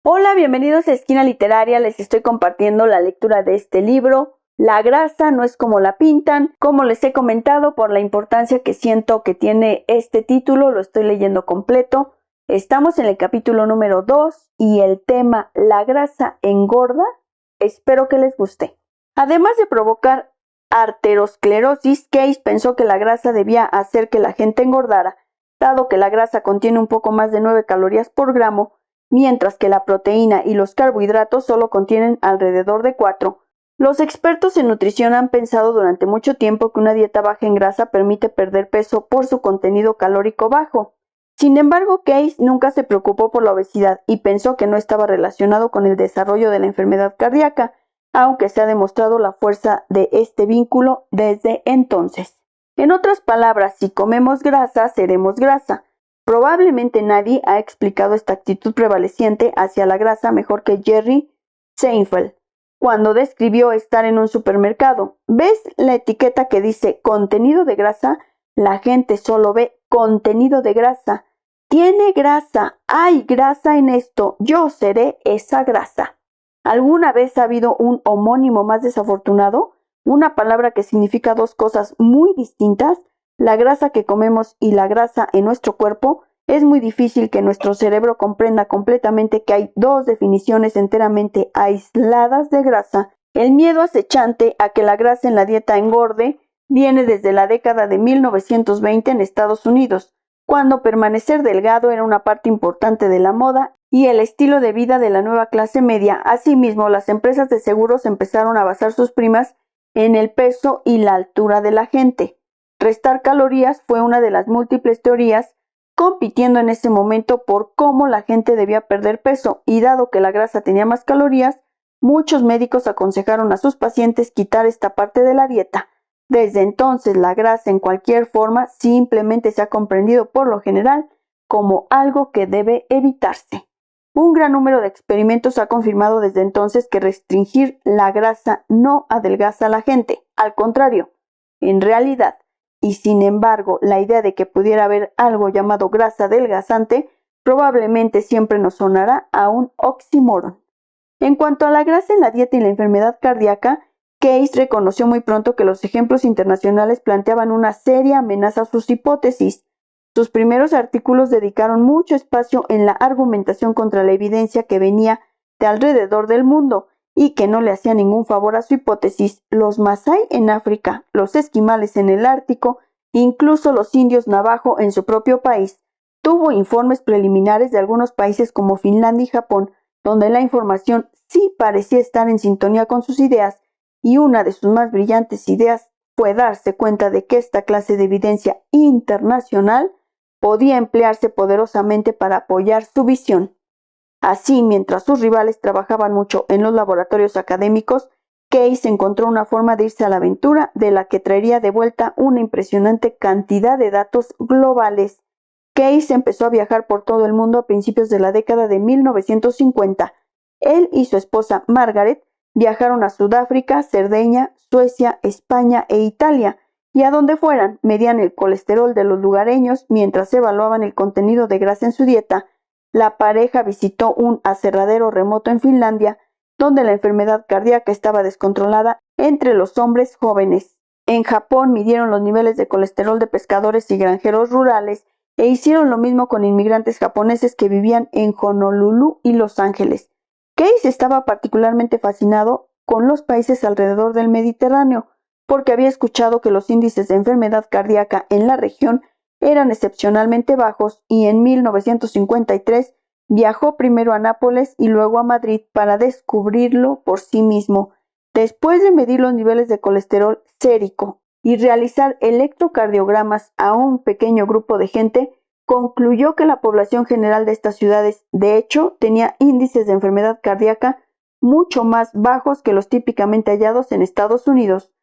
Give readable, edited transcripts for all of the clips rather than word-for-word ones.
Hola, bienvenidos a Esquina Literaria. Les estoy compartiendo la lectura de este libro. La grasa no es como la pintan. Como les he comentado, por la importancia que siento que tiene este título, lo estoy leyendo completo. Estamos en el capítulo número 2 y el tema La grasa engorda. Espero que les guste. Además de provocar arteriosclerosis, Case pensó que la grasa debía hacer que la gente engordara, dado que la grasa contiene un poco más de 9 calorías por gramo, mientras que la proteína y los carbohidratos solo contienen alrededor de 4. Los expertos en nutrición han pensado durante mucho tiempo que una dieta baja en grasa permite perder peso por su contenido calórico bajo. Sin embargo, Case nunca se preocupó por la obesidad y pensó que no estaba relacionado con el desarrollo de la enfermedad cardíaca, aunque se ha demostrado la fuerza de este vínculo desde entonces. En otras palabras, si comemos grasa, seremos grasa. Probablemente nadie ha explicado esta actitud prevaleciente hacia la grasa mejor que Jerry Seinfeld, cuando describió estar en un supermercado. ¿Ves la etiqueta que dice contenido de grasa? La gente solo ve contenido de grasa. Tiene grasa, hay grasa en esto, yo seré esa grasa. ¿Alguna vez ha habido un homónimo más desafortunado? Una palabra que significa dos cosas muy distintas. La grasa que comemos y la grasa en nuestro cuerpo. Es muy difícil que nuestro cerebro comprenda completamente que hay dos definiciones enteramente aisladas de grasa. El miedo acechante a que la grasa en la dieta engorde viene desde la década de 1920 en Estados Unidos, cuando permanecer delgado era una parte importante de la moda y el estilo de vida de la nueva clase media. Asimismo, las empresas de seguros empezaron a basar sus primas en el peso y la altura de la gente. Restar calorías fue una de las múltiples teorías compitiendo en ese momento por cómo la gente debía perder peso, y dado que la grasa tenía más calorías, muchos médicos aconsejaron a sus pacientes quitar esta parte de la dieta. Desde entonces, la grasa en cualquier forma simplemente se ha comprendido por lo general como algo que debe evitarse. Un gran número de experimentos ha confirmado desde entonces que restringir la grasa no adelgaza a la gente, al contrario, en realidad. Y sin embargo, la idea de que pudiera haber algo llamado grasa adelgazante probablemente siempre nos sonará a un oxímoron. En cuanto a la grasa en la dieta y la enfermedad cardíaca, Case reconoció muy pronto que los ejemplos internacionales planteaban una seria amenaza a sus hipótesis. Sus primeros artículos dedicaron mucho espacio en la argumentación contra la evidencia que venía de alrededor del mundo y que no le hacía ningún favor a su hipótesis. Los masái en África, los esquimales en el Ártico, incluso los indios navajo en su propio país. Tuvo informes preliminares de algunos países como Finlandia y Japón, donde la información sí parecía estar en sintonía con sus ideas, y una de sus más brillantes ideas fue darse cuenta de que esta clase de evidencia internacional podía emplearse poderosamente para apoyar su visión. Así, mientras sus rivales trabajaban mucho en los laboratorios académicos, Case encontró una forma de irse a la aventura de la que traería de vuelta una impresionante cantidad de datos globales. Case empezó a viajar por todo el mundo a principios de la década de 1950. Él y su esposa Margaret viajaron a Sudáfrica, Cerdeña, Suecia, España e Italia, y a donde fueran, medían el colesterol de los lugareños mientras evaluaban el contenido de grasa en su dieta. La pareja visitó un aserradero remoto en Finlandia, donde la enfermedad cardíaca estaba descontrolada entre los hombres jóvenes. En Japón midieron los niveles de colesterol de pescadores y granjeros rurales e hicieron lo mismo con inmigrantes japoneses que vivían en Honolulu y Los Ángeles. Case estaba particularmente fascinado con los países alrededor del Mediterráneo, porque había escuchado que los índices de enfermedad cardíaca en la región eran excepcionalmente bajos, y en 1953 viajó primero a Nápoles y luego a Madrid para descubrirlo por sí mismo. Después de medir los niveles de colesterol sérico y realizar electrocardiogramas a un pequeño grupo de gente, concluyó que la población general de estas ciudades, de hecho, tenía índices de enfermedad cardíaca mucho más bajos que los típicamente hallados en Estados Unidos.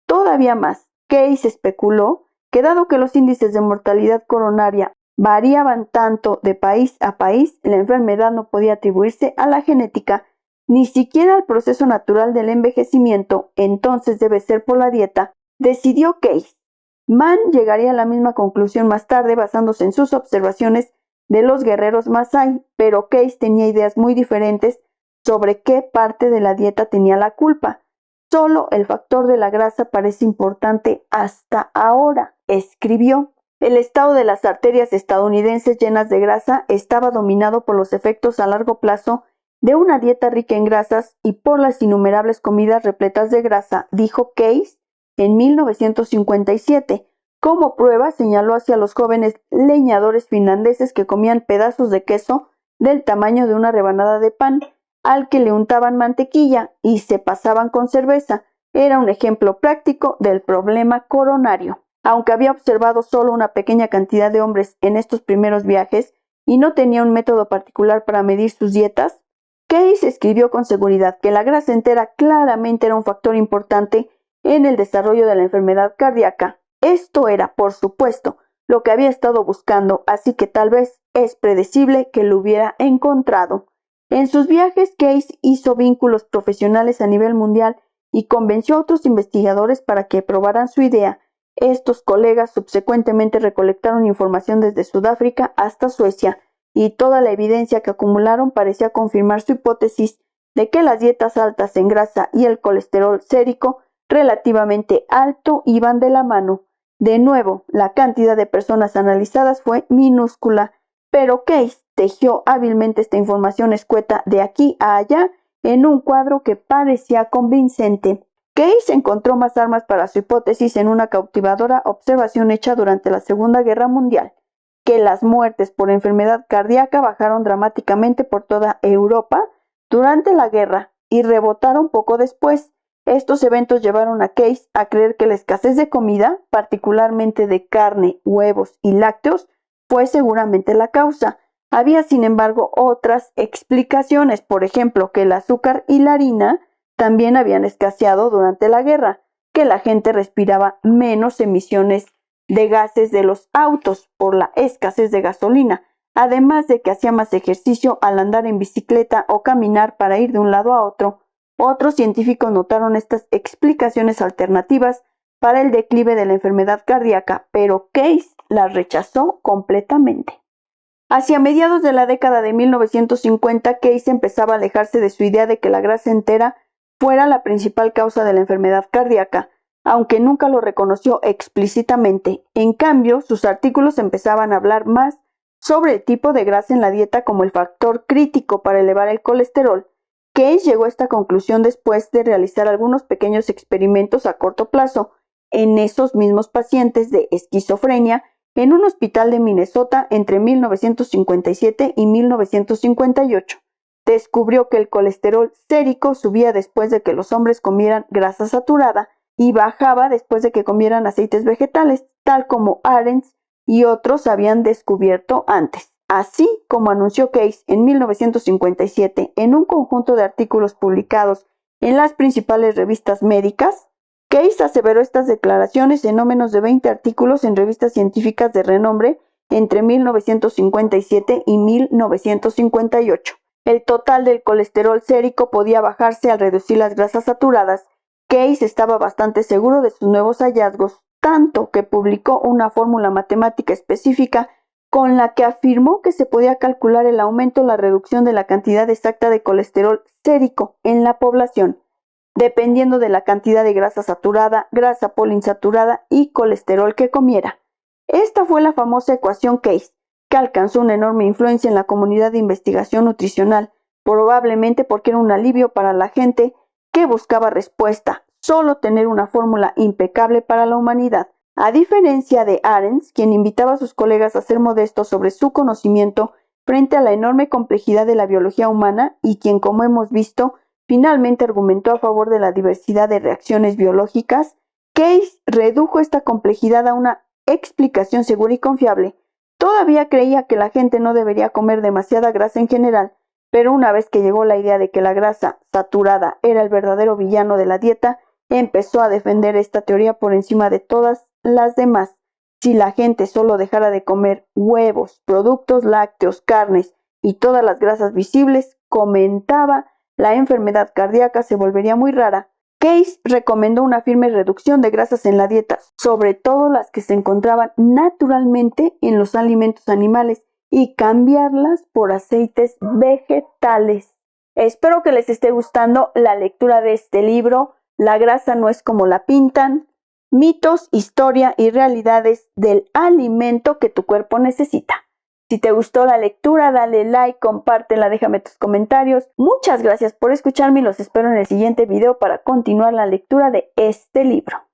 Todavía más, Case especuló que dado que los índices de mortalidad coronaria variaban tanto de país a país, la enfermedad no podía atribuirse a la genética, ni siquiera al proceso natural del envejecimiento. Entonces debe ser por la dieta, decidió Case. Mann llegaría a la misma conclusión más tarde basándose en sus observaciones de los guerreros Masái, pero Case tenía ideas muy diferentes sobre qué parte de la dieta tenía la culpa. Solo el factor de la grasa parece importante hasta ahora, escribió. El estado de las arterias estadounidenses llenas de grasa estaba dominado por los efectos a largo plazo de una dieta rica en grasas y por las innumerables comidas repletas de grasa, dijo Case en 1957. Como prueba, señaló hacia los jóvenes leñadores finlandeses que comían pedazos de queso del tamaño de una rebanada de pan, al que le untaban mantequilla y se pasaban con cerveza. Era un ejemplo práctico del problema coronario. Aunque había observado solo una pequeña cantidad de hombres en estos primeros viajes y no tenía un método particular para medir sus dietas, Case escribió con seguridad que la grasa entera claramente era un factor importante en el desarrollo de la enfermedad cardíaca. Esto era, por supuesto, lo que había estado buscando, así que tal vez es predecible que lo hubiera encontrado. En sus viajes, Case hizo vínculos profesionales a nivel mundial y convenció a otros investigadores para que probaran su idea. Estos colegas subsecuentemente recolectaron información desde Sudáfrica hasta Suecia, y toda la evidencia que acumularon parecía confirmar su hipótesis de que las dietas altas en grasa y el colesterol sérico relativamente alto iban de la mano. De nuevo, la cantidad de personas analizadas fue minúscula, pero Case tejió hábilmente esta información escueta de aquí a allá en un cuadro que parecía convincente. Case encontró más armas para su hipótesis en una cautivadora observación hecha durante la Segunda Guerra Mundial, que las muertes por enfermedad cardíaca bajaron dramáticamente por toda Europa durante la guerra y rebotaron poco después. Estos eventos llevaron a Case a creer que la escasez de comida, particularmente de carne, huevos y lácteos, fue seguramente la causa. Había, sin embargo, otras explicaciones, por ejemplo, que el azúcar y la harina también habían escaseado durante la guerra, que la gente respiraba menos emisiones de gases de los autos por la escasez de gasolina, además de que hacía más ejercicio al andar en bicicleta o caminar para ir de un lado a otro. Otros científicos notaron estas explicaciones alternativas para el declive de la enfermedad cardíaca, pero Case las rechazó completamente. Hacia mediados de la década de 1950, Case empezaba a alejarse de su idea de que la grasa entera fuera la principal causa de la enfermedad cardíaca, aunque nunca lo reconoció explícitamente. En cambio, sus artículos empezaban a hablar más sobre el tipo de grasa en la dieta como el factor crítico para elevar el colesterol. Case llegó a esta conclusión después de realizar algunos pequeños experimentos a corto plazo en esos mismos pacientes de esquizofrenia en un hospital de Minnesota entre 1957 y 1958. Descubrió que el colesterol sérico subía después de que los hombres comieran grasa saturada y bajaba después de que comieran aceites vegetales, tal como Arends y otros habían descubierto antes. Así como anunció Case en 1957 en un conjunto de artículos publicados en las principales revistas médicas, Case aseveró estas declaraciones en no menos de 20 artículos en revistas científicas de renombre entre 1957 y 1958. El total del colesterol sérico podía bajarse al reducir las grasas saturadas. Case estaba bastante seguro de sus nuevos hallazgos, tanto que publicó una fórmula matemática específica con la que afirmó que se podía calcular el aumento o la reducción de la cantidad exacta de colesterol sérico en la población, dependiendo de la cantidad de grasa saturada, grasa poliinsaturada y colesterol que comiera. Esta fue la famosa ecuación Case, que alcanzó una enorme influencia en la comunidad de investigación nutricional, probablemente porque era un alivio para la gente que buscaba respuesta, solo tener una fórmula impecable para la humanidad. A diferencia de Arends, quien invitaba a sus colegas a ser modestos sobre su conocimiento frente a la enorme complejidad de la biología humana y quien, como hemos visto, finalmente argumentó a favor de la diversidad de reacciones biológicas, Case redujo esta complejidad a una explicación segura y confiable. Todavía creía que la gente no debería comer demasiada grasa en general, pero una vez que llegó la idea de que la grasa saturada era el verdadero villano de la dieta, empezó a defender esta teoría por encima de todas las demás. Si la gente solo dejara de comer huevos, productos lácteos, carnes y todas las grasas visibles, comentaba, la enfermedad cardíaca se volvería muy rara. Case recomendó una firme reducción de grasas en la dieta, sobre todo las que se encontraban naturalmente en los alimentos animales, y cambiarlas por aceites vegetales. Espero que les esté gustando la lectura de este libro. La grasa no es como la pintan. Mitos, historia y realidades del alimento que tu cuerpo necesita. Si te gustó la lectura, dale like, compártela, déjame tus comentarios. Muchas gracias por escucharme y los espero en el siguiente video para continuar la lectura de este libro.